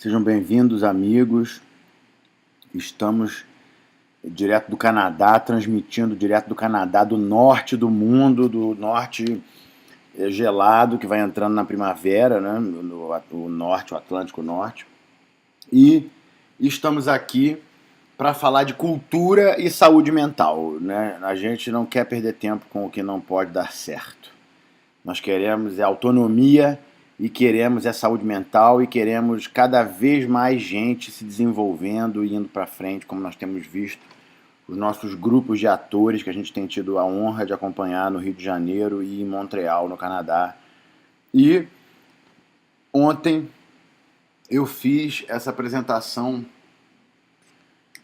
Sejam bem-vindos, amigos. Estamos direto do Canadá, transmitindo direto do Canadá, do norte do mundo, do norte gelado, que vai entrando na primavera, né? O norte, o Atlântico Norte. E estamos aqui para falar de cultura e saúde mental, né? A gente não quer perder tempo com o que não pode dar certo. Nós queremos autonomia e queremos saúde mental e queremos cada vez mais gente se desenvolvendo e indo para frente, como nós temos visto os nossos grupos de atores que a gente tem tido a honra de acompanhar no Rio de Janeiro e em Montreal, no Canadá. E ontem eu fiz essa apresentação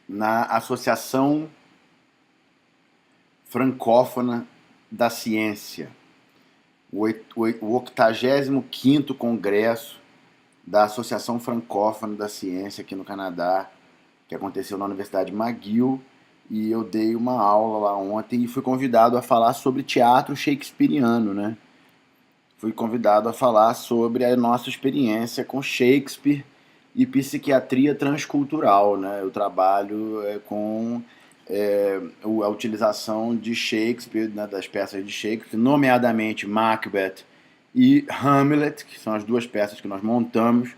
na Associação Francófona da Ciência, o 85º Congresso da Associação Francófona da Ciência aqui no Canadá, que aconteceu na Universidade McGill, e eu dei uma aula lá ontem e fui convidado a falar sobre teatro shakespeariano, né? Fui convidado a falar sobre a nossa experiência com Shakespeare e psiquiatria transcultural, né? Eu trabalho com a utilização de Shakespeare, né, das peças de Shakespeare, nomeadamente Macbeth e Hamlet, que são as duas peças que nós montamos,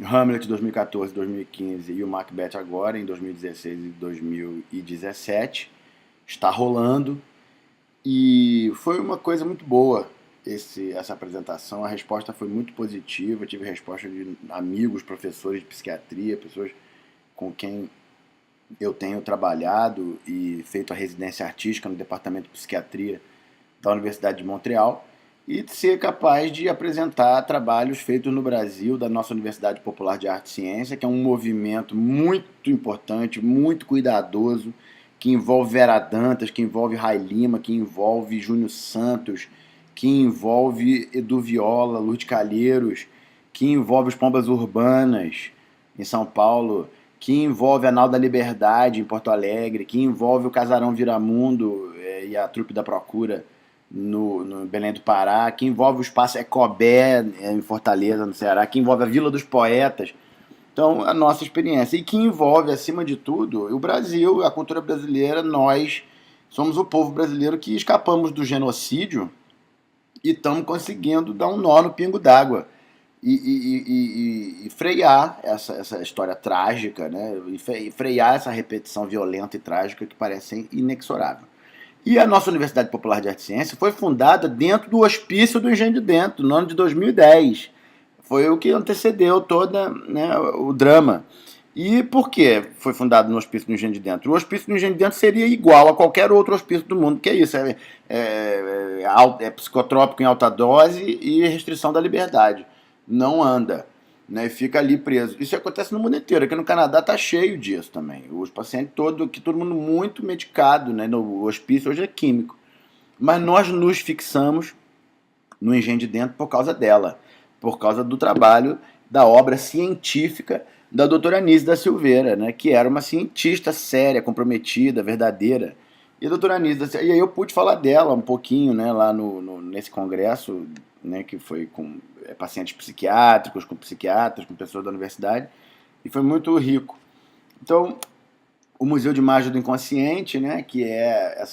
Hamlet 2014, 2015 e o Macbeth agora, em 2016 e 2017. Está rolando e foi uma coisa muito boa essa apresentação. A resposta foi muito positiva, tive resposta de amigos, professores de psiquiatria, pessoas com quem eu tenho trabalhado e feito a residência artística no Departamento de Psiquiatria da Universidade de Montreal, e de ser capaz de apresentar trabalhos feitos no Brasil, da nossa Universidade Popular de Arte e Ciência, que é um movimento muito importante, muito cuidadoso, que envolve Vera Dantas, que envolve Ray Lima, que envolve Júnior Santos, que envolve Edu Viola, Lourdes Calheiros, que envolve os Pombas Urbanas em São Paulo, que envolve a Nau da Liberdade em Porto Alegre, que envolve o Casarão Viramundo e a Trupe da Procura no Belém do Pará, que envolve o Espaço Ecobé em Fortaleza, no Ceará, que envolve a Vila dos Poetas. Então, a nossa experiência. E que envolve, acima de tudo, o Brasil, a cultura brasileira. Nós somos o povo brasileiro que escapamos do genocídio e estamos conseguindo dar um nó no pingo d'água. E frear essa história trágica, né? E frear essa repetição violenta e trágica que parece inexorável. E a nossa Universidade Popular de Arte e Ciência foi fundada dentro do Hospício do Engenho de Dentro, no ano de 2010. Foi o que antecedeu todo, né, o drama. E por que foi fundado no Hospício do Engenho de Dentro? O Hospício do Engenho de Dentro seria igual a qualquer outro hospício do mundo, que é isso, é psicotrópico em alta dose e restrição da liberdade. Não anda, né, e fica ali preso. Isso acontece no mundo inteiro. Aqui no Canadá está cheio disso também. Os pacientes todo mundo muito medicado, né, no hospício hoje é químico. Mas nós nos fixamos no Engenho de Dentro por causa dela, por causa do trabalho, da obra científica da doutora Anísia da Silveira, né, que era uma cientista séria, comprometida, verdadeira. E a doutora Anísia, e aí eu pude falar dela um pouquinho, né, lá nesse congresso, né, que foi com pacientes psiquiátricos, com psiquiatras, com pessoas da universidade, e foi muito rico. Então, o Museu de Imagem do Inconsciente, né, que é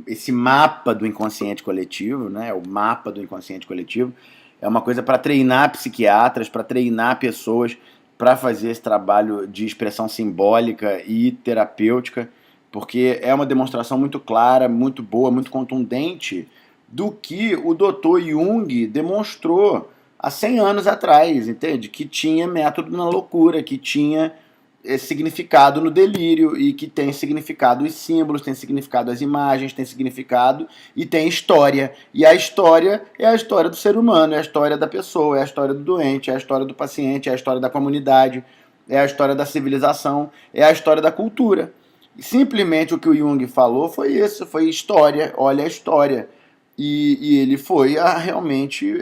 esse mapa do inconsciente coletivo, né, o mapa do inconsciente coletivo, é uma coisa para treinar psiquiatras, para treinar pessoas para fazer esse trabalho de expressão simbólica e terapêutica, porque é uma demonstração muito clara, muito boa, muito contundente do que o Dr. Jung demonstrou há 100 anos atrás, entende? Que tinha método na loucura, que tinha significado no delírio e que tem significado os símbolos, tem significado as imagens, tem significado e tem história. E a história é a história do ser humano, é a história da pessoa, é a história do doente, é a história do paciente, é a história da comunidade, é a história da civilização, é a história da cultura. E simplesmente o que o Jung falou foi isso, foi história, olha a história. E ele foi realmente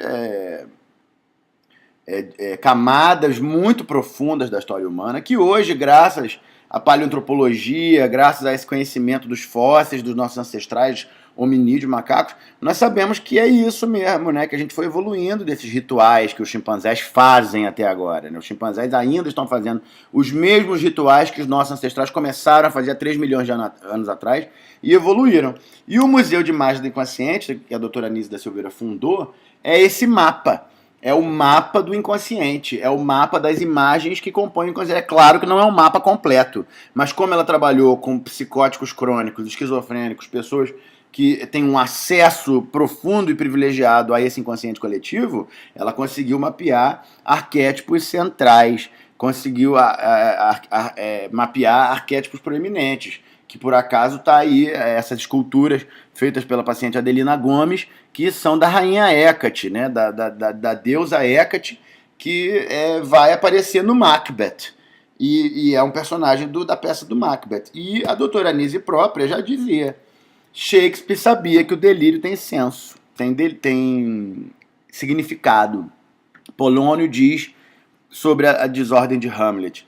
camadas muito profundas da história humana, que hoje, graças à paleoantropologia, graças a esse conhecimento dos fósseis dos nossos ancestrais, hominídeos, macacos, nós sabemos que é isso mesmo, né? Que a gente foi evoluindo desses rituais que os chimpanzés fazem até agora. Né? Os chimpanzés ainda estão fazendo os mesmos rituais que os nossos ancestrais começaram a fazer há 3 milhões de anos atrás e evoluíram. E o Museu de Imagens do Inconsciente, que a doutora Anísia da Silveira fundou, é esse mapa. É o mapa do inconsciente, é o mapa das imagens que compõem o inconsciente. É claro que não é um mapa completo, mas como ela trabalhou com psicóticos crônicos, esquizofrênicos, pessoas que têm um acesso profundo e privilegiado a esse inconsciente coletivo, ela conseguiu mapear arquétipos centrais, conseguiu mapear arquétipos proeminentes, que por acaso está aí, essas esculturas feitas pela paciente Adelina Gomes, que são da rainha Hecate, né, da deusa Hecate, que vai aparecer no Macbeth. E é um personagem da peça do Macbeth. E a doutora Anísia própria já dizia, Shakespeare sabia que o delírio tem senso, tem significado. Polônio diz sobre a desordem de Hamlet.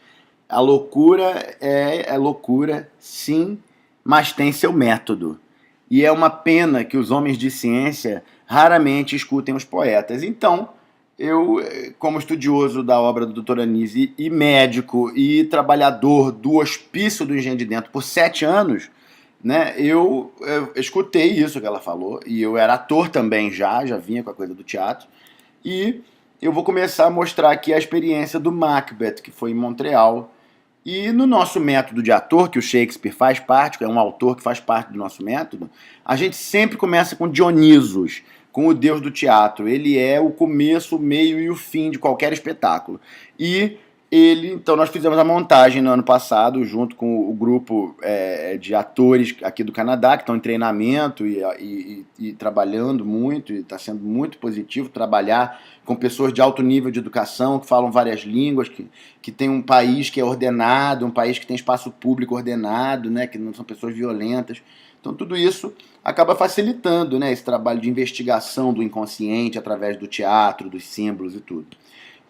A loucura é loucura, sim, mas tem seu método. E é uma pena que os homens de ciência raramente escutem os poetas. Então, eu, como estudioso da obra do Dr. Anísia e médico e trabalhador do Hospício do Engenho de Dentro por 7 anos, né, eu escutei isso que ela falou, e eu era ator também já vinha com a coisa do teatro, e eu vou começar a mostrar aqui a experiência do Macbeth, que foi em Montreal. E no nosso método de ator, que o Shakespeare faz parte, é um autor que faz parte do nosso método, a gente sempre começa com Dionisos, com o deus do teatro. Ele é o começo, o meio e o fim de qualquer espetáculo. E então nós fizemos a montagem no ano passado, junto com o grupo de atores aqui do Canadá, que estão em treinamento e trabalhando muito, e está sendo muito positivo trabalhar com pessoas de alto nível de educação, que falam várias línguas, que tem um país que é ordenado, um país que tem espaço público ordenado, né, que não são pessoas violentas. Então tudo isso acaba facilitando, né, esse trabalho de investigação do inconsciente através do teatro, dos símbolos e tudo.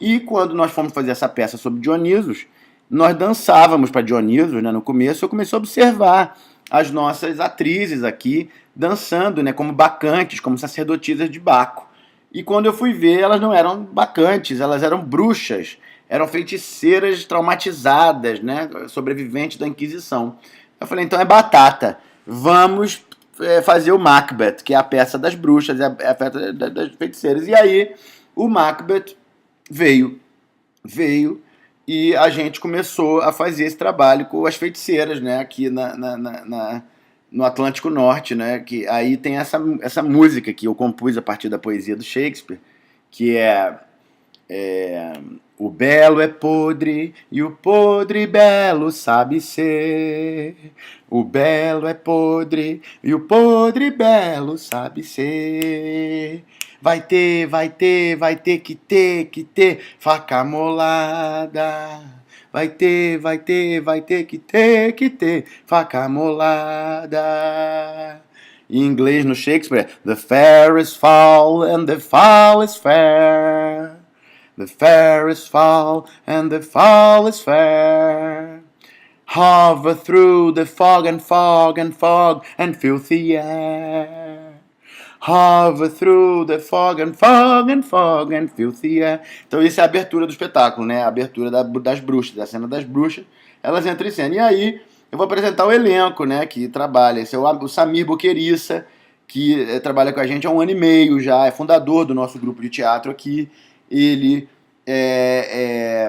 E quando nós fomos fazer essa peça sobre Dionisos, nós dançávamos para Dionisos, né? No começo eu comecei a observar as nossas atrizes aqui dançando, né? Como bacantes, como sacerdotisas de Baco. E quando eu fui ver, elas não eram bacantes, elas eram bruxas, eram feiticeiras traumatizadas, né? Sobreviventes da Inquisição. Eu falei, então é batata, vamos fazer o Macbeth, que é a peça das bruxas, é a peça das feiticeiras. E aí o Macbeth veio e a gente começou a fazer esse trabalho com as feiticeiras, né, aqui no Atlântico Norte, né, que aí tem essa música que eu compus a partir da poesia do Shakespeare, que é o belo é podre e o podre belo sabe ser. O belo é podre e o podre belo sabe ser. Vai ter que ter faca molada. Vai ter que ter faca molada. Em inglês, no Shakespeare, the fair is foul and the foul is fair. The fair is foul and the foul is fair. Hover through the fog and fog and fog and filthy air. Hover through the fog and fog and fog and filthy air. Então isso é a abertura do espetáculo, né? A abertura das bruxas, da cena das bruxas. Elas entram em cena. E aí eu vou apresentar o elenco, né? Que trabalha. Esse é o Samir Boqueriça, que trabalha com a gente há 1 ano e meio já. É fundador do nosso grupo de teatro aqui. Ele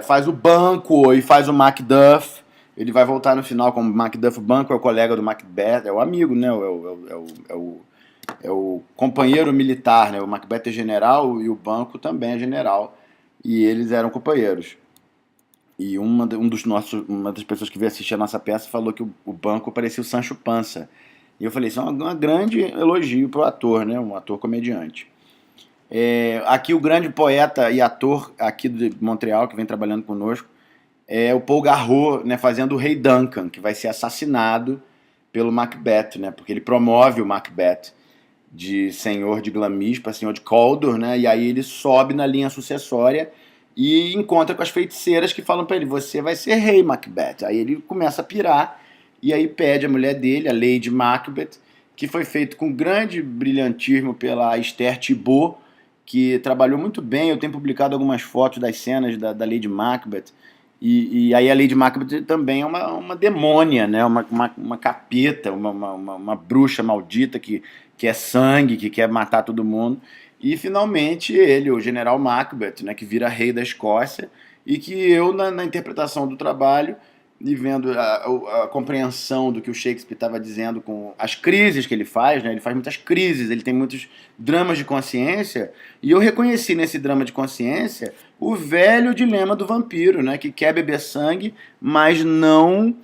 faz o Banco e faz o Macduff. Ele vai voltar no final como Macduff. O Banco é o colega do Macbeth, é o amigo, né? É o companheiro militar, né? O Macbeth é general e o Banco também é general. E eles eram companheiros. E uma das pessoas que veio assistir a nossa peça falou que o Banco parecia o Sancho Panza. E eu falei, isso é um grande elogio para o ator, né? Um ator comediante. Aqui o grande poeta e ator aqui de Montreal, que vem trabalhando conosco, é o Paul Garreau, né, fazendo o Rei Duncan, que vai ser assassinado pelo Macbeth, né? Porque ele promove o Macbeth de senhor de Glamis para senhor de Cawdor, né? E aí ele sobe na linha sucessória e encontra com as feiticeiras que falam para ele: você vai ser rei, Macbeth. Aí ele começa a pirar e aí pede a mulher dele, a Lady Macbeth, que foi feito com grande brilhantismo pela Esther Thibault, que trabalhou muito bem. Eu tenho publicado algumas fotos das cenas da Lady Macbeth. E aí a Lady Macbeth também é uma demônia, né? Uma capeta, uma bruxa maldita que é sangue, que quer matar todo mundo. E finalmente ele, o General Macbeth, né, que vira rei da Escócia, e que eu, na interpretação do trabalho, e vendo a compreensão do que o Shakespeare estava dizendo com as crises que ele faz, né? Ele faz muitas crises, ele tem muitos dramas de consciência, e eu reconheci nesse drama de consciência o velho dilema do vampiro, né? Que quer beber sangue, mas não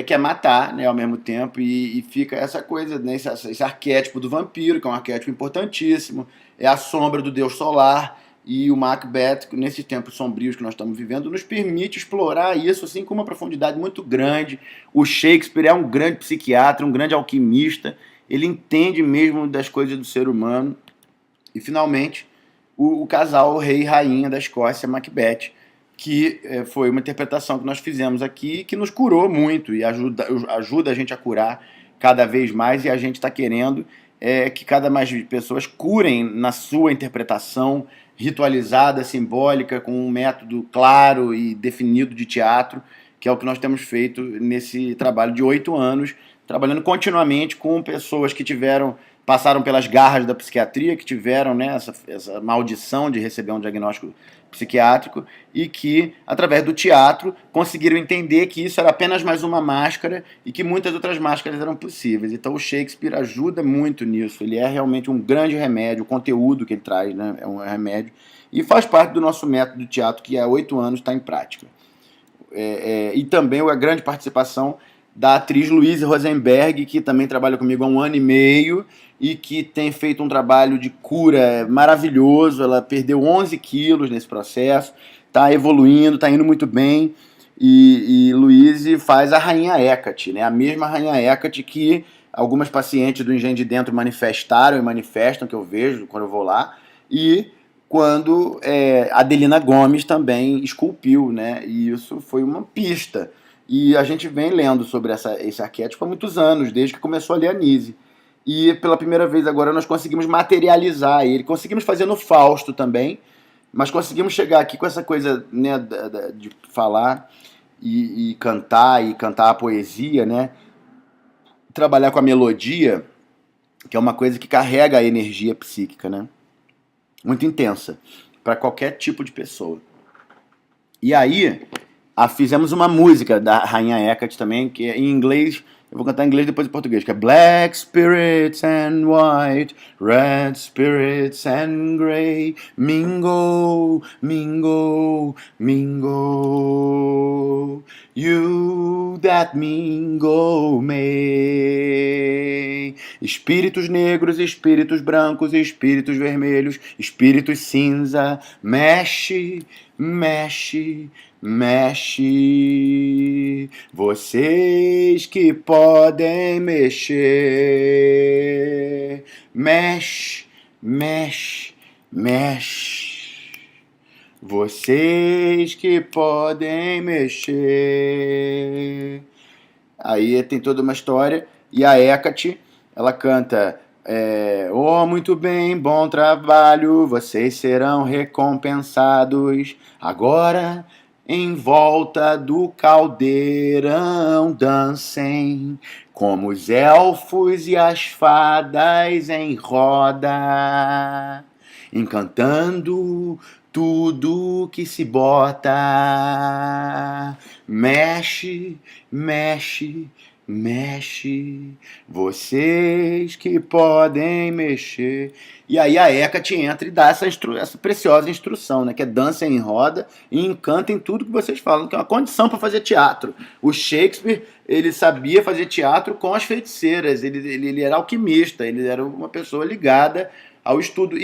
quer matar, né, ao mesmo tempo, e fica essa coisa, né, esse arquétipo do vampiro, que é um arquétipo importantíssimo, é a sombra do deus solar, e o Macbeth, nesses tempos sombrios que nós estamos vivendo, nos permite explorar isso assim, com uma profundidade muito grande. O Shakespeare é um grande psiquiatra, um grande alquimista, ele entende mesmo das coisas do ser humano, e finalmente o casal, o rei e rainha da Escócia, Macbeth, que foi uma interpretação que nós fizemos aqui, que nos curou muito e ajuda a gente a curar cada vez mais, e a gente está querendo que cada mais pessoas curem na sua interpretação ritualizada, simbólica, com um método claro e definido de teatro, que é o que nós temos feito nesse trabalho de 8 anos, trabalhando continuamente com pessoas que passaram pelas garras da psiquiatria, que tiveram, né, essa maldição de receber um diagnóstico psiquiátrico, e que, através do teatro, conseguiram entender que isso era apenas mais uma máscara e que muitas outras máscaras eram possíveis. Então o Shakespeare ajuda muito nisso, ele é realmente um grande remédio, o conteúdo que ele traz, né, é um remédio, e faz parte do nosso método de teatro, que há 8 anos está em prática. E também a grande participação da atriz Louise Rosenberg, que também trabalha comigo há 1 ano e meio e que tem feito um trabalho de cura maravilhoso. Ela perdeu 11 quilos nesse processo, está evoluindo, está indo muito bem. E Louise faz a Rainha Hecate, né? A mesma Rainha Hecate que algumas pacientes do Engenho de Dentro manifestaram e manifestam, que eu vejo quando eu vou lá, e quando Adelina Gomes também esculpiu, né? E isso foi uma pista. E a gente vem lendo sobre esse arquétipo há muitos anos, desde que começou a ler Anísio. E pela primeira vez agora nós conseguimos materializar ele. Conseguimos fazer no Fausto também, mas conseguimos chegar aqui com essa coisa, né, de falar e cantar a poesia, né? Trabalhar com a melodia, que é uma coisa que carrega a energia psíquica, né? Muito intensa, para qualquer tipo de pessoa. E aí fizemos uma música da Rainha Hecate também, que é em inglês. Eu vou cantar em inglês depois em português, que é Black spirits and white, red spirits and grey, mingle, mingle, mingle, you that mingle may. Espíritos negros, espíritos brancos, espíritos vermelhos, espíritos cinza, mexe, mexe, mexe, vocês que podem mexer, mexe, mexe, mexe, vocês que podem mexer. Aí tem toda uma história, e a Hecate, ela canta: oh, muito bem, bom trabalho, vocês serão recompensados. Agora, em volta do caldeirão dancem, como os elfos e as fadas em roda, encantando tudo que se bota. Mexe, mexe, mexe, vocês que podem mexer. E aí a Hecate entra e dá essa preciosa instrução, né? Que é dança em roda e encantem tudo que vocês falam, que é uma condição para fazer teatro. O Shakespeare, ele sabia fazer teatro com as feiticeiras, ele era alquimista, ele era uma pessoa ligada ao estudo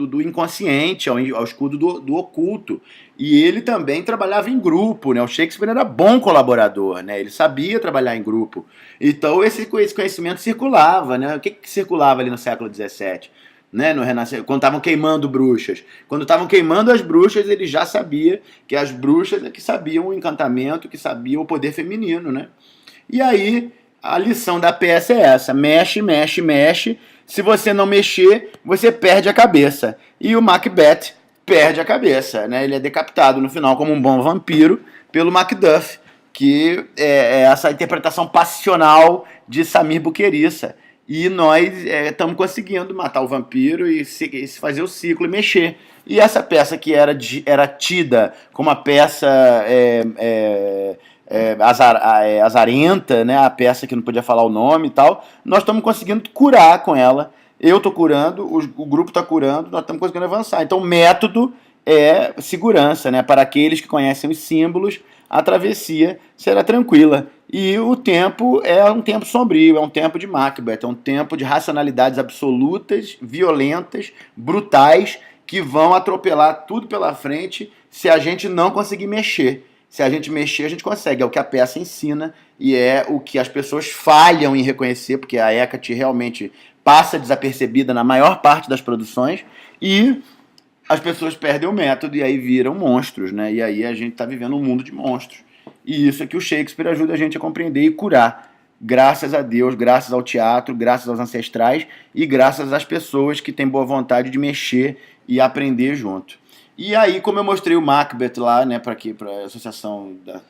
do inconsciente, ao estudo do oculto. E ele também trabalhava em grupo, né? O Shakespeare era bom colaborador, né? Ele sabia trabalhar em grupo. Então esse conhecimento circulava, né? O que circulava ali no século XVII? né, no Renascimento, quando estavam queimando bruxas. Quando estavam queimando as bruxas, ele já sabia que as bruxas é que sabiam o encantamento, que sabiam o poder feminino, né? E aí, a lição da peça é essa: mexe, mexe, mexe. Se você não mexer, você perde a cabeça. E o Macbeth perde a cabeça, né? Ele é decapitado no final como um bom vampiro pelo Macduff, que é essa interpretação passional de Samir Buquerissa. E nós estamos conseguindo matar o vampiro e fazer o ciclo e mexer. E essa peça que era tida como uma peça azarenta, né, a peça que não podia falar o nome e tal, nós estamos conseguindo curar com ela. Eu estou curando, o grupo está curando, nós estamos conseguindo avançar. Então o método é segurança, né? Para aqueles que conhecem os símbolos, a travessia será tranquila. E o tempo é um tempo sombrio, é um tempo de Macbeth, é um tempo de racionalidades absolutas, violentas, brutais, que vão atropelar tudo pela frente se a gente não conseguir mexer. Se a gente mexer, a gente consegue. É o que a peça ensina e é o que as pessoas falham em reconhecer, porque a Hecate realmente passa desapercebida na maior parte das produções e as pessoas perdem o método e aí viram monstros, né? E aí a gente está vivendo um mundo de monstros. E isso é que o Shakespeare ajuda a gente a compreender e curar. Graças a Deus, graças ao teatro, graças aos ancestrais e graças às pessoas que têm boa vontade de mexer e aprender junto. E aí, como eu mostrei o Macbeth lá, né, para a Associação da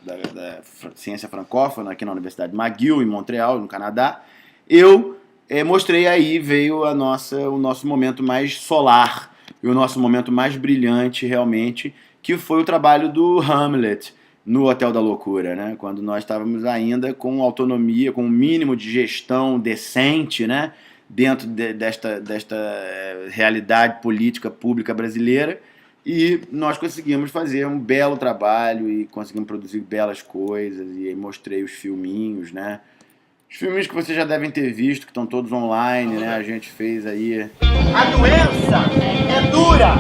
Ciência Francófona, aqui na Universidade McGill, em Montreal, no Canadá, eu mostrei aí, veio o nosso momento mais solar e o nosso momento mais brilhante, realmente, que foi o trabalho do Hamlet no Hotel da Loucura, né, quando nós estávamos ainda com autonomia, com um mínimo de gestão decente, né, dentro desta realidade política pública brasileira. E nós conseguimos fazer um belo trabalho e conseguimos produzir belas coisas. E aí mostrei os filminhos, né? Os filminhos que vocês já devem ter visto, que estão todos online, né? A gente fez aí. A doença é dura.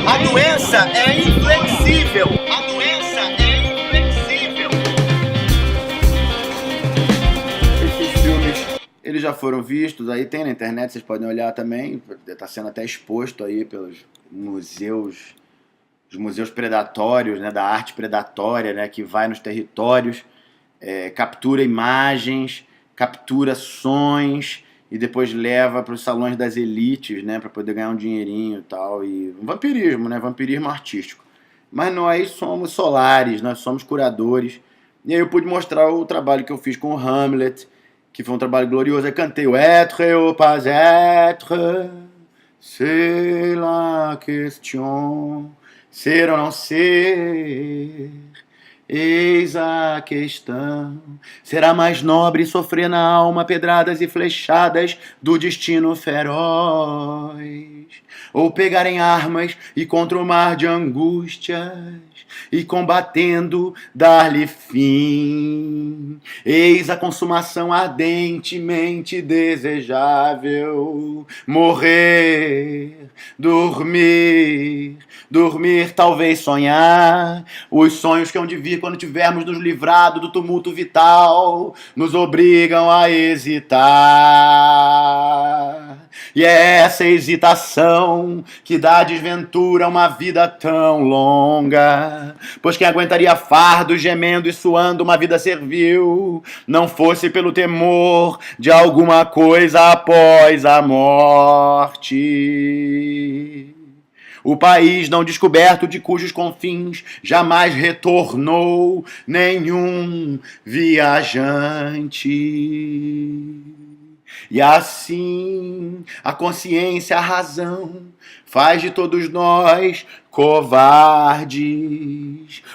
A doença é inflexível. A doença é inflexível. Esses filmes, eles já foram vistos, aí tem na internet, vocês podem olhar também. Está sendo até exposto aí pelos museus, os museus predatórios, né, da arte predatória, né, que vai nos territórios, captura imagens, captura sons e depois leva para os salões das elites, né, para poder ganhar um dinheirinho e tal. E um vampirismo, né, vampirismo artístico. Mas nós somos solares, nós somos curadores. E aí eu pude mostrar o trabalho que eu fiz com o Hamlet, que foi um trabalho glorioso. Eu cantei o être ou pas être, c'est la question. Ser ou não ser, eis a questão. Será mais nobre sofrer na alma pedradas e flechadas do destino feroz, ou pegar em armas e contra o mar de angústias e combatendo dar-lhe fim. Eis a consumação ardentemente desejável. Morrer, dormir, talvez sonhar. Os sonhos que hão de vir quando tivermos nos livrado do tumulto vital nos obrigam a hesitar. E é essa hesitação que dá à desventura uma vida tão longa. Pois quem aguentaria fardo, gemendo e suando uma vida servil, não fosse pelo temor de alguma coisa após a morte. O país não descoberto de cujos confins jamais retornou nenhum viajante. E assim, a consciência, a razão, faz de todos nós covardes.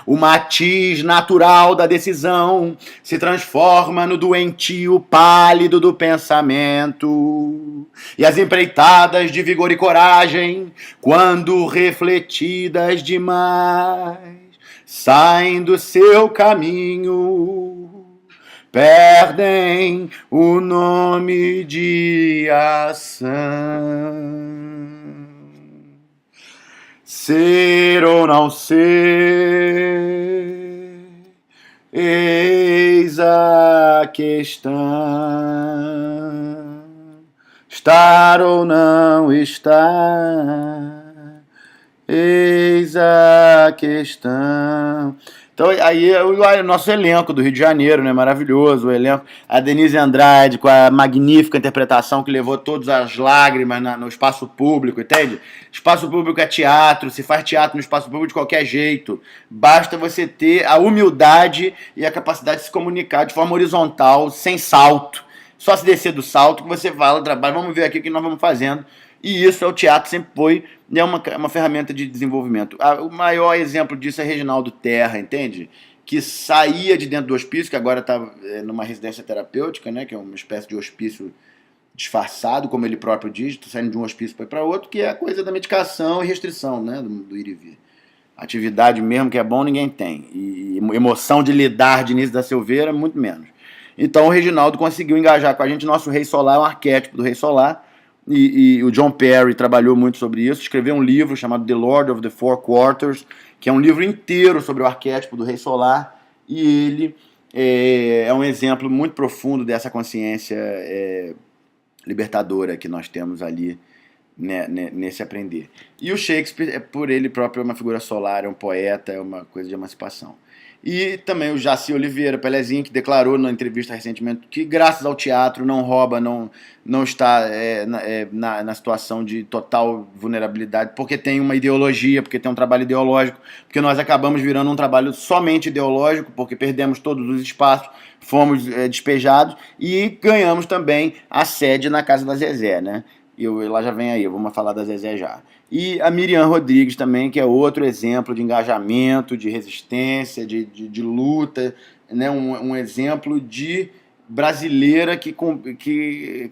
O matiz natural da decisão se transforma no doentio pálido do pensamento. E as empreitadas de vigor e coragem, quando refletidas demais, saem do seu caminho, perdem o nome de ação. Ser ou não ser, eis a questão. estar ou não estar, eis a questão. Então, aí o nosso elenco do Rio de Janeiro, né? Maravilhoso, o elenco. A Denise Andrade, com a magnífica interpretação que levou todas as lágrimas no espaço público, entende? Espaço público é teatro, se faz teatro no espaço público de qualquer jeito. Basta você ter a humildade e a capacidade de se comunicar de forma horizontal, sem salto. Só se descer do salto que você fala, trabalho, vamos ver aqui o que nós vamos fazendo. E isso é o teatro, sempre foi, é uma ferramenta de desenvolvimento. O maior exemplo disso é Reginaldo Terra, entende? Que saía de dentro do hospício, que agora está numa residência terapêutica, né? Que é uma espécie de hospício disfarçado, como ele próprio diz, está saindo de um hospício para outro, que é a coisa da medicação e restrição, né? Do ir e vir. Atividade mesmo que é bom, ninguém tem. E emoção de lidar de Início da Silveira, muito menos. Então o Reginaldo conseguiu engajar com a gente. Nosso Rei Solar é um arquétipo do Rei Solar. E o John Perry trabalhou muito sobre isso, escreveu um livro chamado The Lord of the Four Quarters, que é um livro inteiro sobre o arquétipo do Rei Solar, e ele é um exemplo muito profundo dessa consciência libertadora que nós temos ali, né, nesse aprender. E o Shakespeare, por ele próprio, é uma figura solar, é um poeta, é uma coisa de emancipação. E também o Jaci Oliveira, Pelezinho, que declarou na entrevista recentemente que graças ao teatro não rouba, não está na situação de total vulnerabilidade, porque tem uma ideologia, porque tem um trabalho ideológico, porque nós acabamos virando um trabalho somente ideológico, porque perdemos todos os espaços, fomos despejados e ganhamos também a sede na casa da Zezé, né? Ela já vem aí, vamos falar da Zezé já. E a Miriam Rodrigues também, que é outro exemplo de engajamento, de resistência, de luta, né? Um exemplo de brasileira que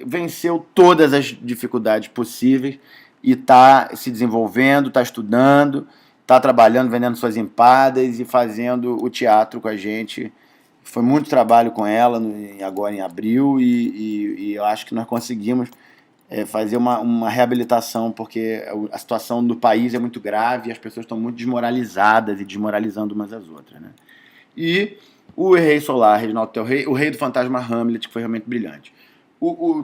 venceu todas as dificuldades possíveis e está se desenvolvendo, está estudando, está trabalhando, vendendo suas empadas e fazendo o teatro com a gente. Foi muito trabalho com ela agora em abril e eu acho que nós conseguimos fazer uma reabilitação, porque a situação do país é muito grave e as pessoas estão muito desmoralizadas e desmoralizando umas às outras, né? E o Rei Solar, Reginaldo Terra, o Rei do Fantasma Hamlet, que foi realmente brilhante.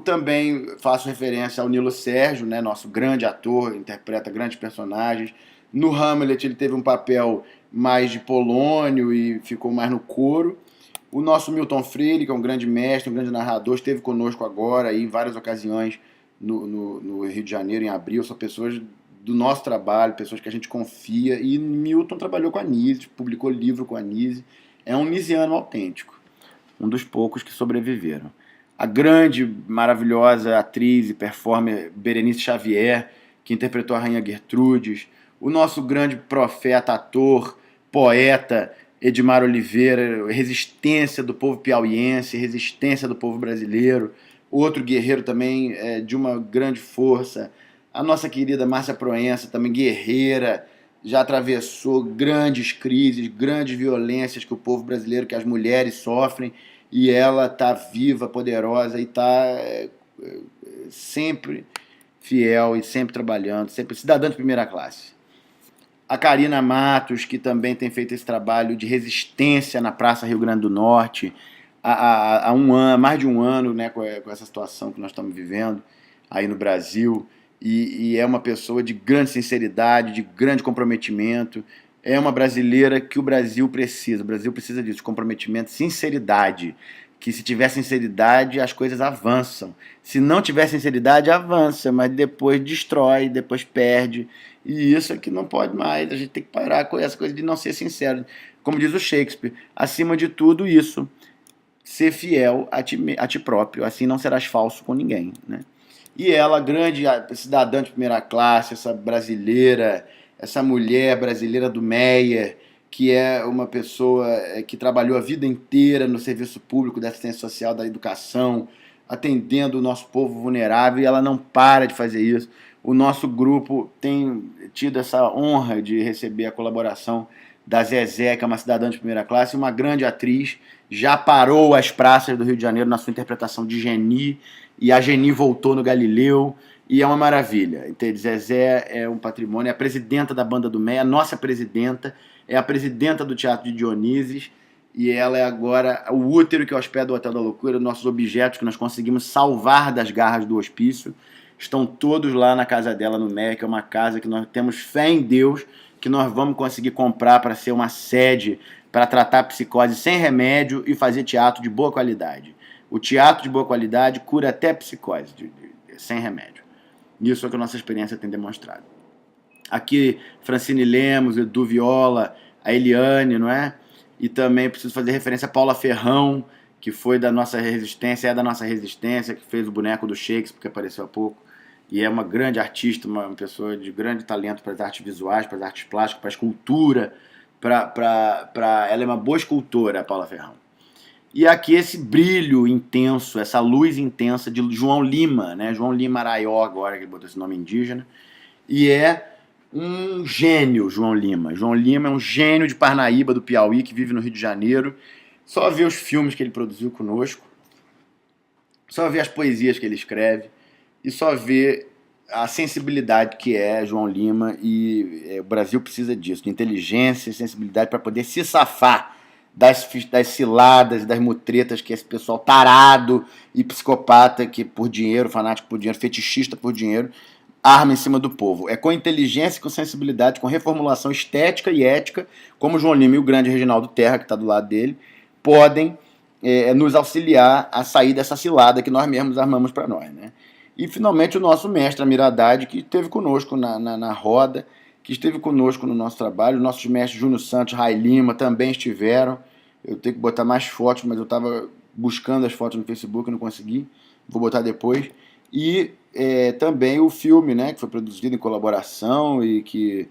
Também faço referência ao Nilo Sérgio, né, nosso grande ator, interpreta grandes personagens. No Hamlet ele teve um papel mais de Polônio e ficou mais no coro. O nosso Milton Freire, que é um grande mestre, um grande narrador, esteve conosco agora em várias ocasiões no Rio de Janeiro, em abril. São pessoas do nosso trabalho, pessoas que a gente confia. E Milton trabalhou com a Nise, publicou livro com a Nise. É um nisiano autêntico, um dos poucos que sobreviveram. A grande, maravilhosa atriz e performer Berenice Xavier, que interpretou a Rainha Gertrudes. O nosso grande profeta, ator, poeta Edmar Oliveira, resistência do povo piauiense, resistência do povo brasileiro. Outro guerreiro também de uma grande força. A nossa querida Márcia Proença, também guerreira, já atravessou grandes crises, grandes violências que o povo brasileiro, que as mulheres sofrem, e ela está viva, poderosa e está sempre fiel e sempre trabalhando, sempre cidadã de primeira classe. A Karina Matos, que também tem feito esse trabalho de resistência na Praça Rio Grande do Norte, há mais de um ano, né, com essa situação que nós estamos vivendo aí no Brasil, e é uma pessoa de grande sinceridade, de grande comprometimento. É uma brasileira que o Brasil precisa disso, comprometimento, sinceridade, que se tiver sinceridade as coisas avançam, se não tiver sinceridade avança, mas depois destrói, depois perde, e isso é que não pode mais. A gente tem que parar com essa coisa de não ser sincero, como diz o Shakespeare, acima de tudo isso, ser fiel a ti próprio, assim não serás falso com ninguém, né? E ela, grande cidadã de primeira classe, essa brasileira, essa mulher brasileira do Meia, que é uma pessoa que trabalhou a vida inteira no serviço público da assistência social, da educação, atendendo o nosso povo vulnerável, e ela não para de fazer isso. O nosso grupo tem tido essa honra de receber a colaboração da Zezé, que é uma cidadã de primeira classe, uma grande atriz, já parou as praças do Rio de Janeiro na sua interpretação de Geni, e a Geni voltou no Galileu, e é uma maravilha. Entende? Zezé é um patrimônio, é a presidenta da Banda do Meia, a nossa presidenta, é a presidenta do Teatro de Dionísio, e ela é agora o útero que hospeda o Hotel da Loucura, nossos objetos que nós conseguimos salvar das garras do hospício, estão todos lá na casa dela no MEC. É uma casa que nós temos fé em Deus que nós vamos conseguir comprar para ser uma sede para tratar psicose sem remédio e fazer teatro de boa qualidade. O teatro de boa qualidade cura até psicose sem remédio. Isso é o que a nossa experiência tem demonstrado. Aqui, Francine Lemos, Edu Viola, a Eliane, não é? E também preciso fazer referência a Paula Ferrão, que foi da nossa resistência, que fez o boneco do Shakespeare, que apareceu há pouco. E é uma grande artista, uma pessoa de grande talento para as artes visuais, para as artes plásticas, para a escultura. Ela é uma boa escultora, a Paula Ferrão. E aqui esse brilho intenso, essa luz intensa de João Lima, né? João Lima Araió, agora que ele botou esse nome indígena. E é um gênio, João Lima. João Lima é um gênio de Parnaíba, do Piauí, que vive no Rio de Janeiro. Só ver os filmes que ele produziu conosco, só ver as poesias que ele escreve, e só ver a sensibilidade que é João Lima. E o Brasil precisa disso, de inteligência e sensibilidade para poder se safar das ciladas, das mutretas que esse pessoal tarado e psicopata, que por dinheiro, fanático por dinheiro, fetichista por dinheiro, arma em cima do povo. É com inteligência, com sensibilidade, com reformulação estética e ética, como o João Lima e o grande Reginaldo Terra, que está do lado dele, podem nos auxiliar a sair dessa cilada que nós mesmos armamos para nós, né? E, finalmente, o nosso mestre, Amir Haddad, que esteve conosco na roda, que esteve conosco no nosso trabalho. Os nossos mestres Júnior Santos, Rai Lima, também estiveram. Eu tenho que botar mais fotos, mas eu estava buscando as fotos no Facebook e não consegui. Vou botar depois. E também o filme, né, que foi produzido em colaboração e que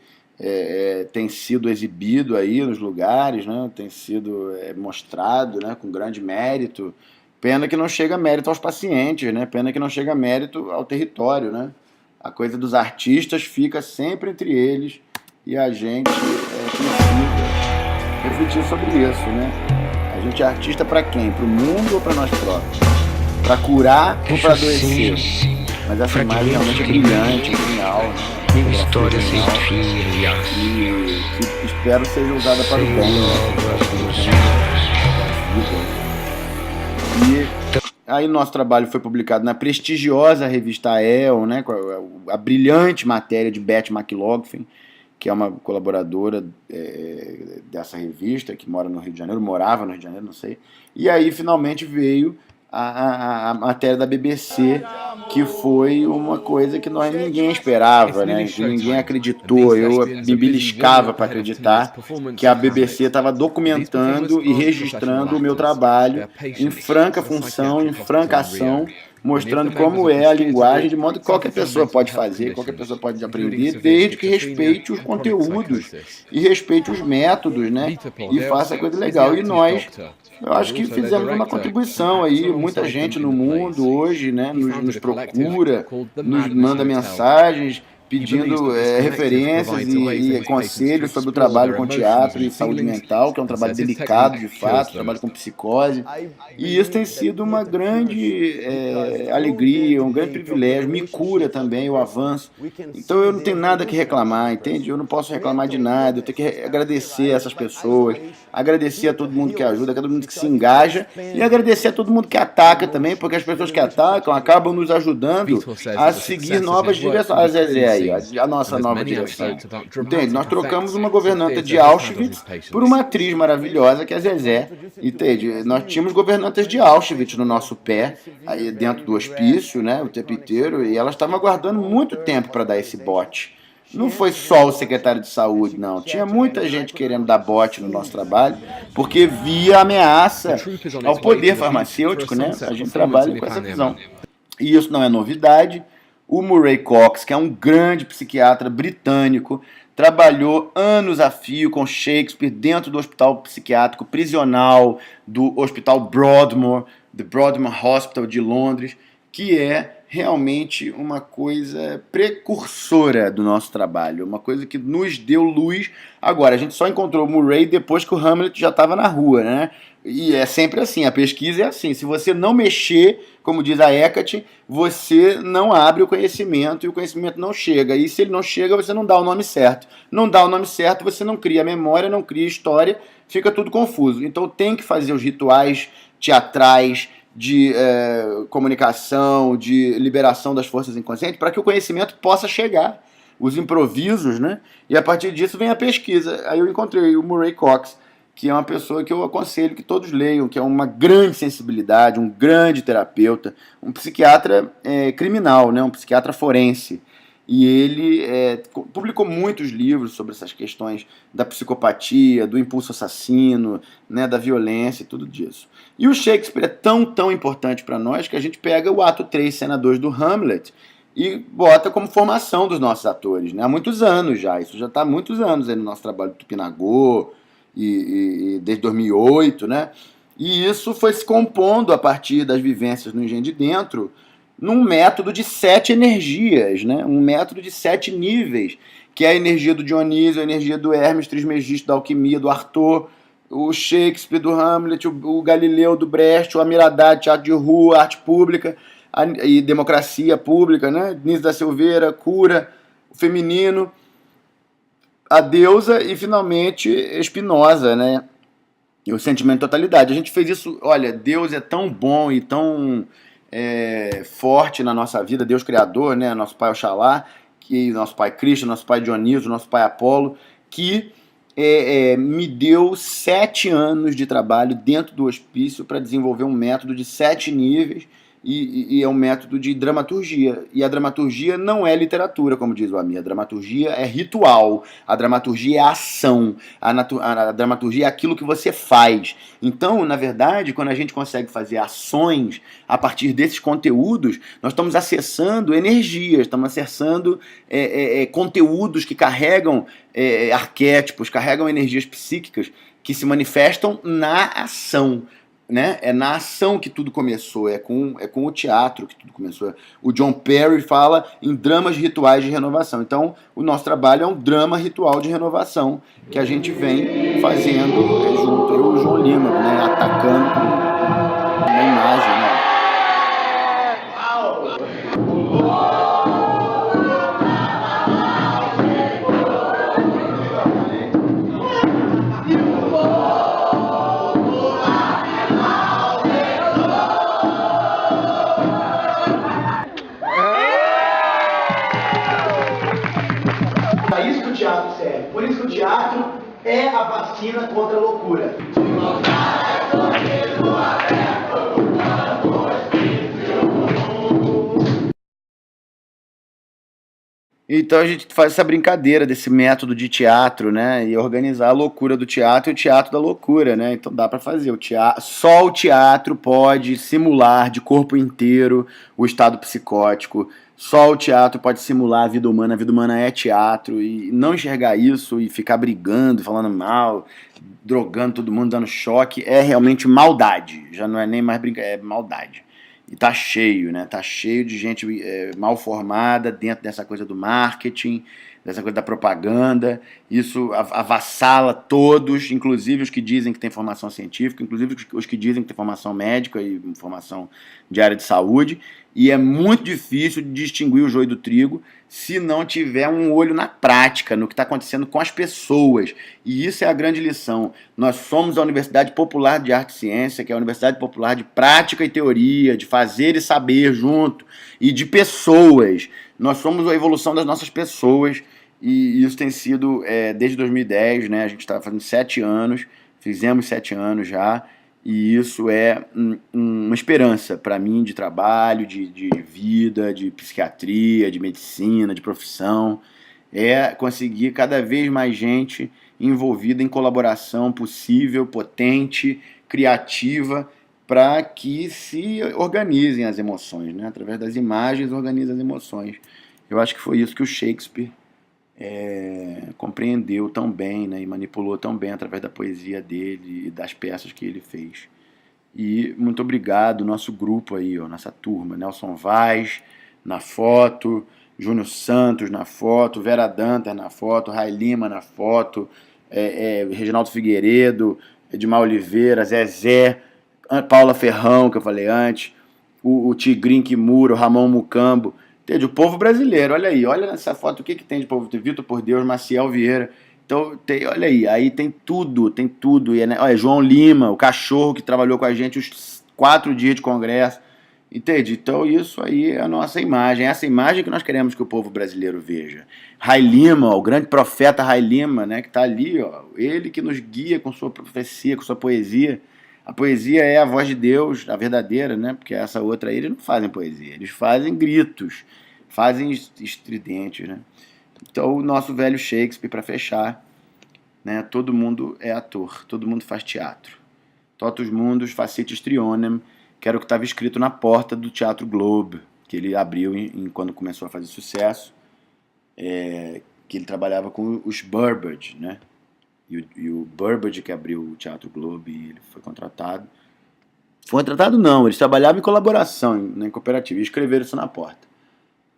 tem sido exibido aí nos lugares, né, tem sido mostrado, né, com grande mérito. Pena que não chega mérito aos pacientes, né? Pena que não chega mérito ao território, né? A coisa dos artistas fica sempre entre eles e a gente precisa refletir sobre isso, né? A gente é artista para quem? Para o mundo ou para nós próprios? Para curar ou para adoecer? Mas essa imagem realmente é brilhante, genial, né? Uma história sem fim, aliás. E que espero seja usada para o bem, né? E aí nosso trabalho foi publicado na prestigiosa revista Elle, né, com a brilhante matéria de Beth McLaughlin, que é uma colaboradora dessa revista, que morava no Rio de Janeiro, não sei. E aí finalmente veio a matéria da BBC, que foi uma coisa que ninguém esperava, né? Que ninguém acreditou. Eu me beliscava para acreditar que a BBC estava documentando e registrando o meu trabalho em franca função, em franca ação, mostrando como é a linguagem, de modo que qualquer pessoa pode fazer, qualquer pessoa pode aprender, desde que respeite os conteúdos e respeite os métodos, né? E faça coisa legal. E nós, eu acho que fizemos uma contribuição aí. Muita gente no mundo hoje, né, nos procura, nos manda mensagens pedindo referências e conselhos sobre o trabalho com teatro e saúde mental, que é um trabalho delicado de fato, trabalho com psicose. E isso tem sido uma grande alegria, um grande privilégio, me cura também o avanço. Então eu não tenho nada que reclamar, entende? Eu não posso reclamar de nada, eu tenho que agradecer a essas pessoas, agradecer a todo mundo que ajuda, a todo mundo que se engaja e agradecer a todo mundo que ataca também, porque as pessoas que atacam acabam nos ajudando a seguir novas direções. A nossa nova direção. Entende? Nós trocamos uma governanta de Auschwitz por uma atriz maravilhosa que é a Zezé. Entende? Nós tínhamos governantas de Auschwitz no nosso pé, aí dentro do hospício, né, o tempo inteiro, e elas estavam aguardando muito tempo para dar esse bote. Não foi só o secretário de saúde, não. Tinha muita gente querendo dar bote no nosso trabalho, porque via ameaça ao poder farmacêutico, né? A gente trabalha com essa visão. E isso não é novidade. O Murray Cox, que é um grande psiquiatra britânico, trabalhou anos a fio com Shakespeare dentro do hospital psiquiátrico prisional do Hospital Broadmoor, The Broadmoor Hospital de Londres, que é realmente uma coisa precursora do nosso trabalho, uma coisa que nos deu luz. Agora, a gente só encontrou o Murray depois que o Hamlet já estava na rua, né? E é sempre assim, a pesquisa é assim, se você não mexer, como diz a Hecate, você não abre o conhecimento e o conhecimento não chega. E se ele não chega, você não dá o nome certo. Não dá o nome certo, você não cria memória, não cria história, fica tudo confuso. Então tem que fazer os rituais teatrais, de comunicação, de liberação das forças inconscientes, para que o conhecimento possa chegar. Os improvisos, né? E a partir disso vem a pesquisa. Aí eu encontrei o Murray Cox, que é uma pessoa que eu aconselho que todos leiam, que é uma grande sensibilidade, um grande terapeuta, um psiquiatra criminal, né? Um psiquiatra forense. E ele publicou muitos livros sobre essas questões da psicopatia, do impulso assassino, né, da violência e tudo disso. E o Shakespeare é tão importante para nós que a gente pega o ato 3, cena 2 do Hamlet e bota como formação dos nossos atores, né? Há muitos anos já, isso já está há muitos anos aí no nosso trabalho do Tupinagô, e desde 2008, né? E isso foi se compondo a partir das vivências no Engenho de Dentro, num método de 7 energias, né? Um método de 7 níveis, que é a energia do Dionísio, a energia do Hermes Trismegisto, da alquimia, do Arthur, o Shakespeare, do Hamlet, o Galileu, do Brecht, o Amiradade, teatro de rua, arte pública e democracia pública, né? Nísio da Silveira, cura, o feminino, a deusa e, finalmente, Spinoza, né? E o sentimento de totalidade. A gente fez isso, olha, Deus é tão bom e tão forte na nossa vida, Deus Criador, né? Nosso Pai Oxalá, nosso Pai Cristo, nosso Pai Dionísio, nosso Pai Apolo, que me deu 7 anos de trabalho dentro do hospício para desenvolver um método de 7 níveis e é um método de dramaturgia. E a dramaturgia não é literatura, como diz o Amir. A dramaturgia é ritual, a dramaturgia é ação, a dramaturgia é aquilo que você faz. Então, na verdade, quando a gente consegue fazer ações a partir desses conteúdos, nós estamos acessando energias, estamos acessando conteúdos que carregam arquétipos, carregam energias psíquicas que se manifestam na ação. Né? É na ação que tudo começou, é com o teatro que tudo começou. O John Perry fala em dramas rituais de renovação. Então, o nosso trabalho é um drama ritual de renovação que a gente vem fazendo junto, eu e o João Lima, né? Atacando com uma imagem. Né? Por isso que o teatro é a vacina contra a loucura. Então a gente faz essa brincadeira desse método de teatro, né? E organizar a loucura do teatro e o teatro da loucura, né? Então dá para fazer o teatro. Só o teatro pode simular de corpo inteiro o estado psicótico. Só o teatro pode simular a vida humana. A vida humana é teatro. E não enxergar isso e ficar brigando, falando mal, drogando todo mundo, dando choque, é realmente maldade. Já não é nem mais brincadeira, é maldade. E tá cheio, né? Tá cheio de gente mal formada dentro dessa coisa do marketing, dessa coisa da propaganda. Isso avassala todos, inclusive os que dizem que tem formação científica, inclusive os que dizem que tem formação médica e formação de área de saúde. E é muito difícil de distinguir o joio do trigo se não tiver um olho na prática, no que está acontecendo com as pessoas. E isso é a grande lição. Nós somos a Universidade Popular de Arte e Ciência, que é a Universidade Popular de Prática e Teoria, de fazer e saber junto, e de pessoas. Nós somos a evolução das nossas pessoas, e isso tem sido desde 2010, né? A gente está fazendo 7 anos, fizemos 7 anos já, e isso é uma esperança para mim de trabalho, de vida, de psiquiatria, de medicina, de profissão. É conseguir cada vez mais gente envolvida em colaboração possível, potente, criativa, para que se organizem as emoções, né? Através das imagens, organiza as emoções. Eu acho que foi isso que o Shakespeare compreendeu tão bem, né, e manipulou tão bem através da poesia dele e das peças que ele fez. E muito obrigado, nosso grupo aí, ó, nossa turma, Nelson Vaz, na foto, Júnior Santos na foto, Vera Dantas na foto, Ray Lima na foto, Reginaldo Figueiredo, Edmar Oliveira, Zezé, Paula Ferrão, que eu falei antes, o Tigrinho Kimura, o Ramon Mucambo, entende? O povo brasileiro, olha aí, olha nessa foto, o que tem de povo? Tem Vitor Por Deus, Maciel Vieira, então, olha aí tem tudo, e, né? Olha, João Lima, o cachorro que trabalhou com a gente os 4 dias de congresso, entende? Então isso aí é a nossa imagem, essa imagem que nós queremos que o povo brasileiro veja. Ray Lima, o grande profeta Ray Lima, né, que está ali, ó, ele que nos guia com sua profecia, com sua poesia. A poesia é a voz de Deus, a verdadeira, né? Porque essa outra aí, eles não fazem poesia, eles fazem gritos, fazem estridentes, né? Então, o nosso velho Shakespeare, para fechar, né? Todo mundo é ator, todo mundo faz teatro. Totus mundus facit histrionem, que era o que estava escrito na porta do Teatro Globe, que ele abriu quando começou a fazer sucesso, que ele trabalhava com os Burbage, né? E o Burbage que abriu o Teatro Globe, ele foi contratado. Foi contratado não, eles trabalhavam em colaboração, em cooperativa, e escreveram isso na porta.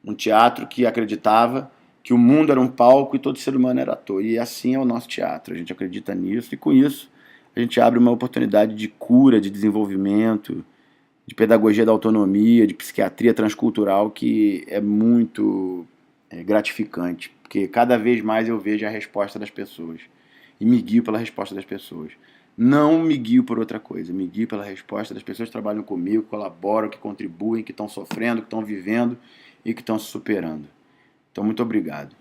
Um teatro que acreditava que o mundo era um palco e todo ser humano era ator. E assim é o nosso teatro, a gente acredita nisso, e com isso a gente abre uma oportunidade de cura, de desenvolvimento, de pedagogia da autonomia, de psiquiatria transcultural, que é muito gratificante, porque cada vez mais eu vejo a resposta das pessoas, e me guio pela resposta das pessoas. Não me guio por outra coisa, me guio pela resposta das pessoas que trabalham comigo, que colaboram, que contribuem, que estão sofrendo, que estão vivendo e que estão se superando. Então, muito obrigado.